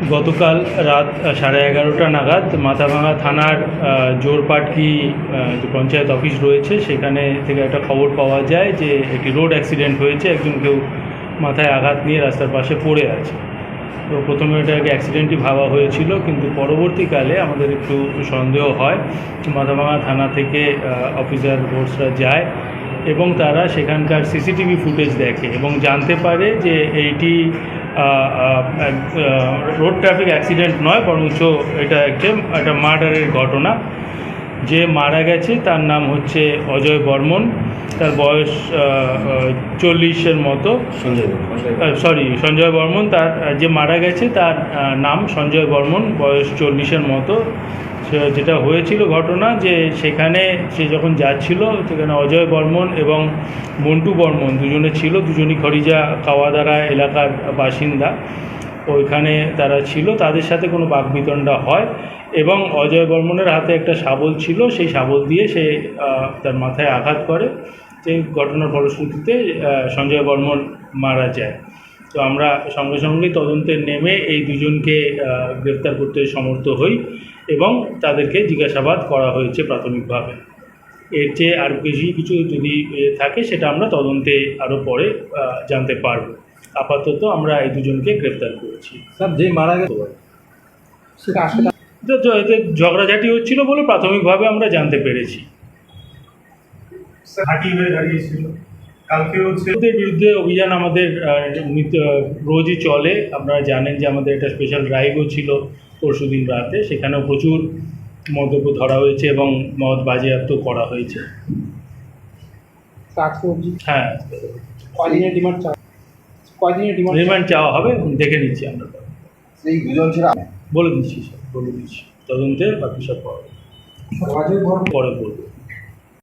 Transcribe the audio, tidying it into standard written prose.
গতকাল রাত 11:30 নাগাদ মাথাভাঙা থানার জোরপাটকি যে পঞ্চায়েত অফিস রয়েছে সেখানে থেকে একটা খবর পাওয়া যায় যে একটি রোড অ্যাক্সিডেন্ট হয়েছে, একজন কেউ মাথায় আঘাত নিয়ে রাস্তার পাশে পড়ে আছে। তো প্রথমে এটাকে অ্যাক্সিডেন্টই ভাবা হয়েছিল, কিন্তু পরবর্তীকালে আমাদের একটু সন্দেহ হয়। মাথাভাঙা থানা থেকে অফিসার ফোর্সরা যায় এবং তারা সেখানকার সিসিটিভি ফুটেজ দেখে এবং জানতে পারে যে এইটি রোড ট্রাফিক অ্যাক্সিডেন্ট নয়, বরঞ্চ এটা একটা মার্ডারের ঘটনা। যে মারা গেছে তার নাম হচ্ছে অজয় বর্মন, তার বয়স 40-এর মতো। সঞ্জয় বর্মন। তার যে মারা গেছে তার নাম সঞ্জয় বর্মন, বয়স 40-এর মতো। যেটা হয়েছিল ঘটনা যে সেখানে সে যখন যাচ্ছিল সেখানে অজয় বর্মন এবং মন্টু বর্মন দুজনে ছিল, দুজনই খরিজা কাওয়াদারা এলাকার বাসিন্দা। ওইখানে তারা ছিল, তাদের সাথে কোনো বাকবিতণ্ডা হয় এবং অজয় বর্মনের হাতে একটা শাবল ছিল, সেই শাবল দিয়ে সে তার মাথায় আঘাত করে। সেই ঘটনার ফলশ্রুতিতে সঞ্জয় বর্মন মারা যায়। তো আমরা সঙ্গে সঙ্গেই তদন্তে নেমে এই দুজনকে গ্রেফতার করতে সমর্থ হই এবং তাদেরকে জিজ্ঞাসাবাদ করা হয়েছে প্রাথমিকভাবে। এর চেয়ে আর কিছু যদি থাকে সেটা আমরা তদন্তে আরও পরে জানতে পারব। আপাতত আমরা এই দুজনকে গ্রেফতার করেছি। স্যার, যে মারা গেছে সেটা আসলে এতে ঝগড়াঝাটি হচ্ছিল বলে প্রাথমিকভাবে আমরা জানতে পেরেছি। হাঁটি হয়ে দাঁড়িয়েছিল। কালকে হচ্ছে ওদের বিরুদ্ধে অভিযান আমাদের রোজই চলে। আপনারা জানেন যে আমাদের একটা স্পেশাল ড্রাইভও ছিল পরশুদিন রাতে, সেখানেও প্রচুর মদ্যপ ধরা হয়েছে এবং মদ বাজেয়াপ্ত করা হয়েছে। হ্যাঁ, কয়দিনের রিমান্ড চাওয়া হবে, দেখে নিচ্ছি আমরা। সেই দুজন ছিল বলে দিচ্ছি তদন্তে বাকি সব পরে বলবো।